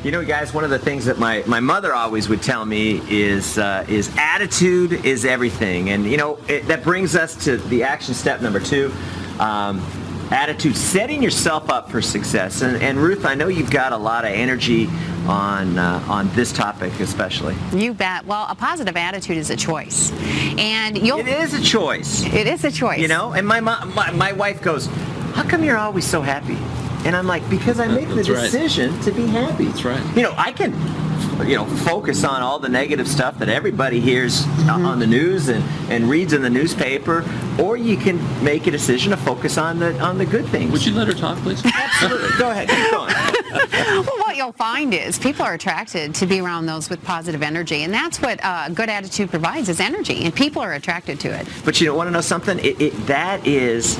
You know, guys, one of the things that my mother always would tell me is attitude is everything. And, you know, that brings us to the action step number 2, attitude, setting yourself up for success. And Ruth, I know you've got a lot of energy on this topic especially. You bet. Well, a positive attitude is a choice. And It is a choice. It is a choice. You know, and my wife goes, how come you're always so happy? And I'm like, because I make the decision to be happy. That's right. You know, I can, focus on all the negative stuff that everybody hears on the news and reads in the newspaper, or you can make a decision to focus on the good things. Would you let her talk, please? Absolutely. Go ahead. Keep going. Well, what you'll find is people are attracted to be around those with positive energy, and that's what a good attitude provides, is energy, and people are attracted to it. But you want to know something? That is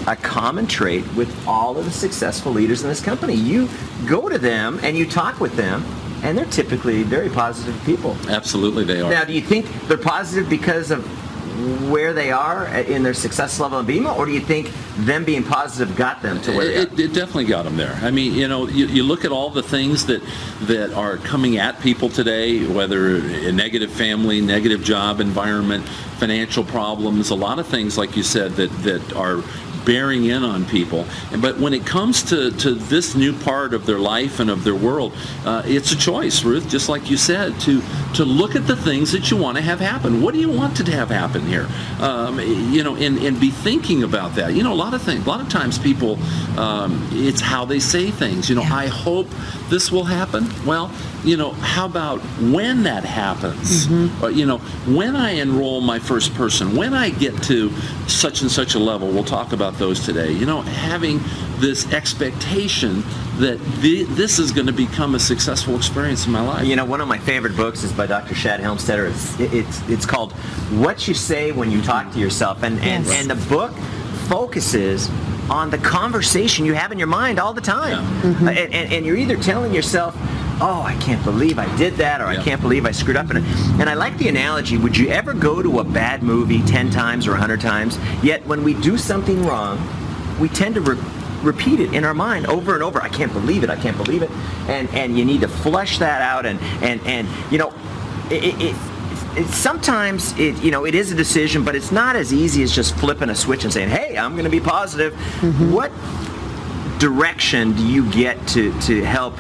a common trait with all of the successful leaders in this company. You go to them and you talk with them, and they're typically very positive people. Absolutely, they are. Now, do you think they're positive because of where they are in their success level in Vemma, or do you think them being positive got them to where they are? It definitely got them there. I mean, you look at all the things that are coming at people today, whether a negative family, negative job environment, financial problems, a lot of things, like you said, that are bearing in on people. But when it comes to this new part of their life and of their world, it's a choice, Ruth, just like you said, to look at the things that you want to have happen. What do you want to have happen here? And be thinking about that. A lot of times people, it's how they say things. I hope this will happen. Well, how about when that happens? When I enroll my first person, when I get to such and such a level, we'll talk about those today. Having this expectation that this is going to become a successful experience in my life. One of my favorite books is by Dr. Shad Helmstetter. It's called What You Say When You Talk to Yourself. And the book focuses on the conversation you have in your mind all the time. Yeah. And you're either telling yourself, oh, I can't believe I did that, or I can't believe I screwed up in it. And I like the analogy, would you ever go to a bad movie 10 times or 100 times, yet when we do something wrong, we tend to repeat it in our mind over and over. I can't believe it, I can't believe it. And you need to flesh that out, and sometimes it is a decision, but it's not as easy as just flipping a switch and saying, hey, I'm going to be positive. What direction do you get to help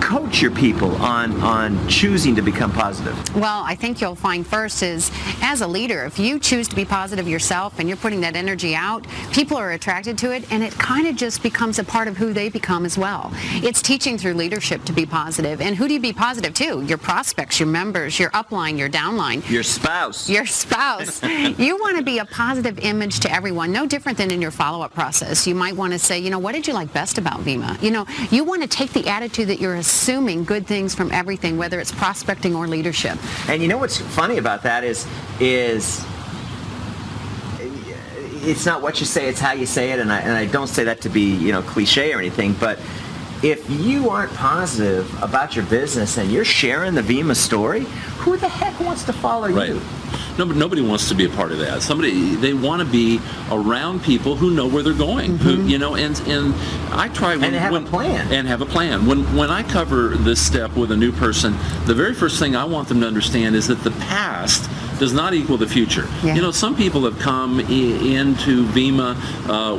coach your people on choosing to become positive? Well, I think you'll find first is, as a leader, if you choose to be positive yourself and you're putting that energy out, people are attracted to it, and it kind of just becomes a part of who they become as well. It's teaching through leadership to be positive. And who do you be positive to? Your prospects, your members, your upline, your downline. Your spouse. Your spouse. You want to be a positive image to everyone, no different than in your follow-up process. You might want to say, what did you like best about Vemma? You want to take the attitude that you're assuming good things from everything, whether it's prospecting or leadership. And what's funny about that is it's not what you say, it's how you say it. And I don't say that to be cliche or anything, but if you aren't positive about your business and you're sharing the Vemma story, who the heck wants to follow you? Nobody wants to be a part of that. They want to be around people who know where they're going, and I try and have a plan. And have a plan. When I cover this step with a new person, the very first thing I want them to understand is that the past does not equal the future. Yeah. Some people have come into Vemma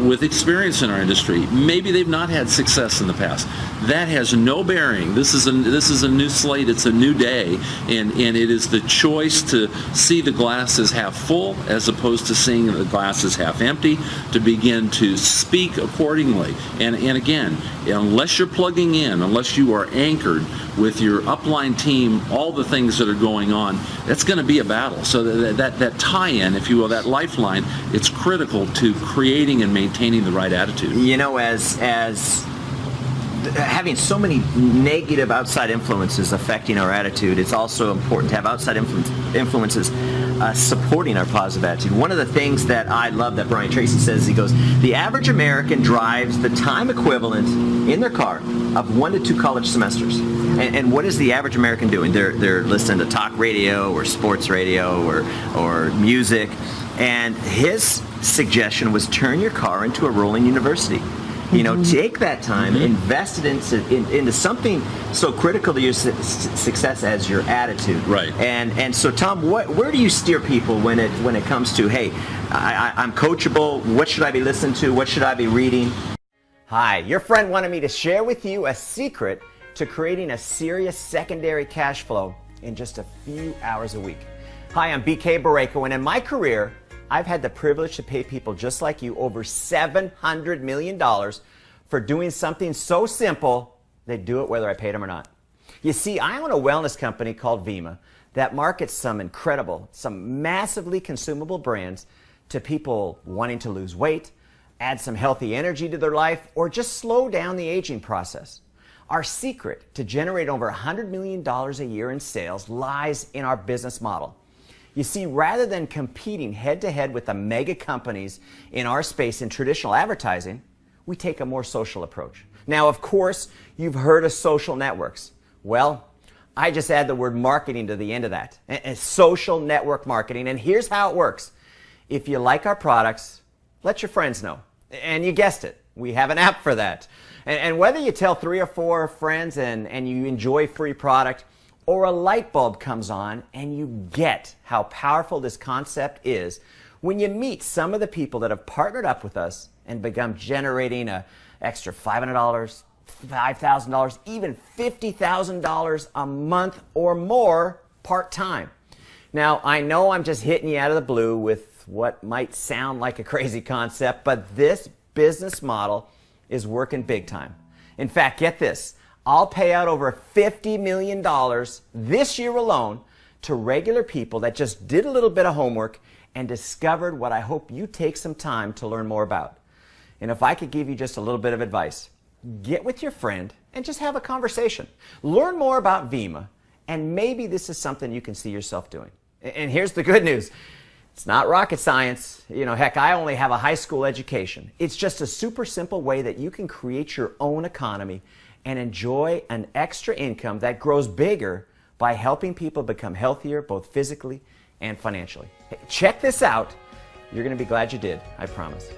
with experience in our industry. Maybe they've not had success in the past. That has no bearing. This is a new slate. It's a new day, and it is the choice to see the glass as half full as opposed to seeing the glass as half empty, to begin to speak accordingly. And again, unless you're plugging in, unless you are anchored with your upline team, all the things that are going on, that's going to be a battle. So that tie-in, if you will, that lifeline, it's critical to creating and maintaining the right attitude. As having so many negative outside influences affecting our attitude, it's also important to have outside influences supporting our positive attitude. One of the things that I love that Brian Tracy says, he goes, the average American drives the time equivalent in their car of 1 to 2 college semesters. And what is the average American doing? They're listening to talk radio or sports radio or music. And his suggestion was turn your car into a rolling university. Take that time, invest it into something so critical to your success as your attitude. Right. And so, Tom, where do you steer people when it comes to, hey, I'm coachable, what should I be listening to, what should I be reading? Hi, your friend wanted me to share with you a secret to creating a serious secondary cash flow in just a few hours a week. Hi, I'm BK Barreco, and in my career, I've had the privilege to pay people just like you over $700 million for doing something so simple, they'd do it whether I paid them or not. You see, I own a wellness company called Vemma that markets some massively consumable brands to people wanting to lose weight, add some healthy energy to their life, or just slow down the aging process. Our secret to generate over $100 million a year in sales lies in our business model. You see, rather than competing head-to-head with the mega companies in our space in traditional advertising, we take a more social approach. Now, of course, you've heard of social networks. Well, I just add the word marketing to the end of that. Social network marketing. And here's how it works. If you like our products, let your friends know. And you guessed it, we have an app for that. And whether you tell 3 or 4 friends and you enjoy free product, or a light bulb comes on and you get how powerful this concept is when you meet some of the people that have partnered up with us and become generating an extra $500, $5,000, even $50,000 a month or more part-time. Now, I know I'm just hitting you out of the blue with what might sound like a crazy concept, but this business model is working big time. In fact, get this. I'll pay out over $50 million this year alone to regular people that just did a little bit of homework and discovered what I hope you take some time to learn more about. And if I could give you just a little bit of advice, get with your friend and just have a conversation. Learn more about Vemma, and maybe this is something you can see yourself doing. And here's the good news. It's not rocket science. Heck, I only have a high school education. It's just a super simple way that you can create your own economy and enjoy an extra income that grows bigger by helping people become healthier both physically and financially. Hey, check this out. You're going to be glad you did, I promise.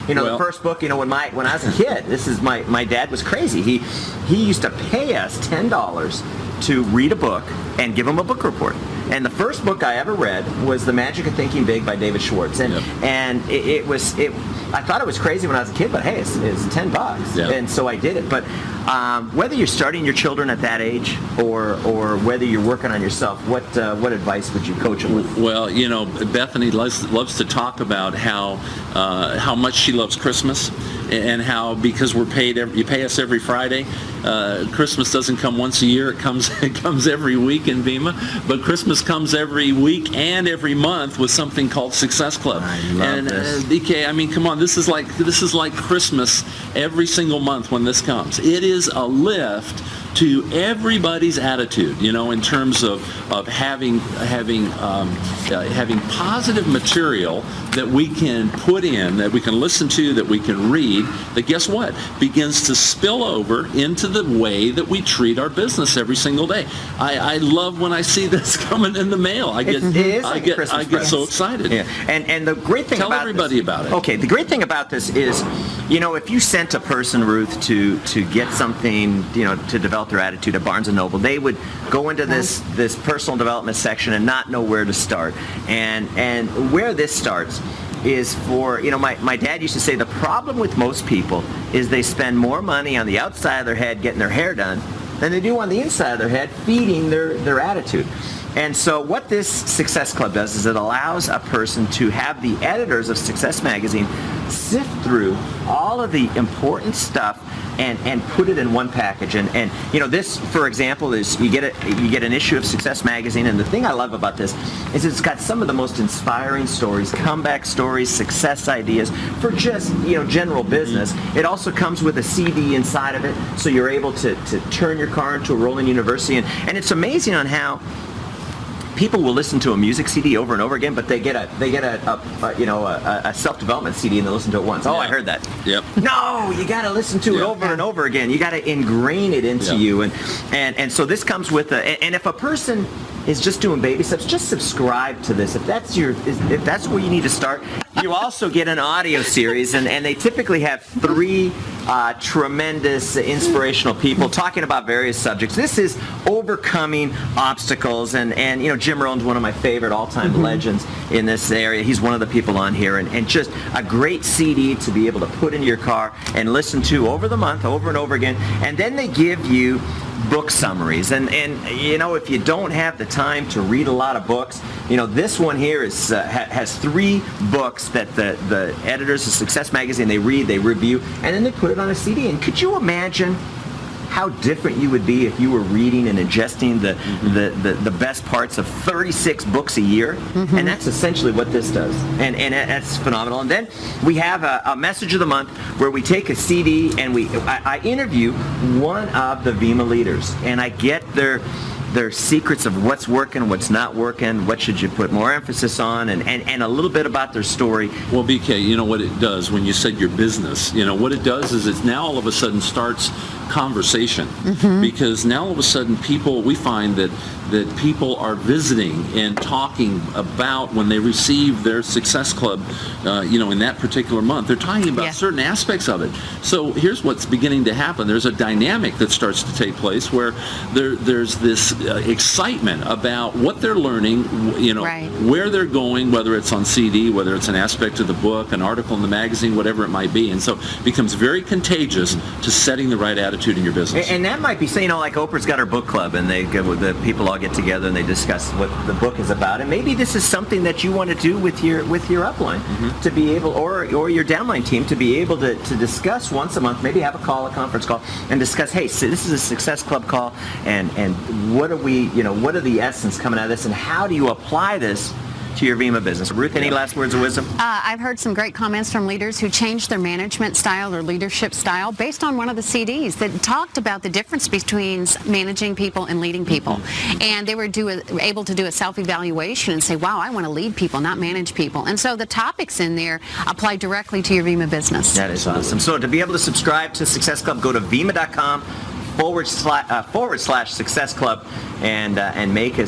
The first book, when I was a kid, my dad was crazy. He used to pay us $10 to read a book and give him a book report. And the first book I ever read was The Magic of Thinking Big by David Schwartz. And I thought it was crazy when I was a kid, but hey, it's $10. Yep. And so I did it. But whether you're starting your children at that age or whether you're working on yourself, what advice would you coach them with? Well, Bethany loves to talk about how much she loves Christmas, and how, because you pay us every Friday, Christmas doesn't come once a year, it comes every week in Vemma, but Christmas comes every week and every month with something called Success Club. I love this. BK, come on, this is like Christmas every single month when this comes. It is a lift to everybody's attitude, in terms of having positive material that we can put in, that we can listen to, that we can read, that guess what? Begins to spill over into the way that we treat our business every single day. I love when I see this coming in the mail. I get so excited. Yeah. And the great thing Tell about everybody this, about it. Okay, the great thing about this is, if you sent a person, Ruth, to get something, to develop their attitude at Barnes & Noble, they would go into this personal development section and not know where to start. And where this starts is for, my dad used to say the problem with most people is they spend more money on the outside of their head getting their hair done than they do on the inside of their head feeding their attitude. And so what this Success Club does is it allows a person to have the editors of Success Magazine sift through all of the important stuff and put it in one package. And this, for example, is you get an issue of Success Magazine, and the thing I love about this is it's got some of the most inspiring stories, comeback stories, success ideas for just general business. It also comes with a CD inside of it, so you're able to turn your car into a rolling university. And it's amazing on how people will listen to a music CD over and over again, but they get a self-development CD and they listen to it once. Oh, Yeah. I heard that. Yep. No, you got to listen to it over and over again. You got to ingrain it into you, and so this comes with and if a person is just doing baby steps, just subscribe to this. If that's where you need to start. You also get an audio series, and they typically have 3 tremendous inspirational people talking about various subjects. This is overcoming obstacles, and Jim Rohn's one of my favorite all-time legends in this area. He's one of the people on here, and just a great CD to be able to put into your car and listen to over the month, over and over again. And then they give you book summaries, and if you don't have the time to read a lot of books, this one here has 3 books that the editors of Success Magazine, they read, they review, and then they put it on a CD. And could you imagine how different you would be if you were reading and ingesting the best parts of 36 books a year? And that's essentially what this does, and that's phenomenal. And then we have a message of the month where we take a CD and I interview one of the Vemma leaders, and I get their secrets of what's working, what's not working, what should you put more emphasis on, and a little bit about their story. Well, BK, you know what it does when you said your business, what it does is it now all of a sudden starts conversation, because now all of a sudden we find that people are visiting and talking about when they receive their Success Club, in that particular month. They're talking about certain aspects of it. So here's what's beginning to happen. There's a dynamic that starts to take place where there's this excitement about what they're learning, where they're going, whether it's on CD, whether it's an aspect of the book, an article in the magazine, whatever it might be. And so it becomes very contagious to setting the right attitude in your business. And that might be saying, like Oprah's got her book club, and the people all get together and they discuss what the book is about. And maybe this is something that you want to do with your upline, to be able, or your downline team, to be able to discuss once a month, maybe have a conference call, and discuss, hey, so this is a Success Club call, and what are what are the essence coming out of this, and how do you apply this to your Vemma business? Ruth, any last words of wisdom? I've heard some great comments from leaders who changed their management style or leadership style based on one of the CDs that talked about the difference between managing people and leading people. And they were able to do a self-evaluation and say, wow, I want to lead people, not manage people. And so the topics in there apply directly to your Vemma business. That is awesome. So to be able to subscribe to Success Club, go to VemmaDK.com /Success Club and make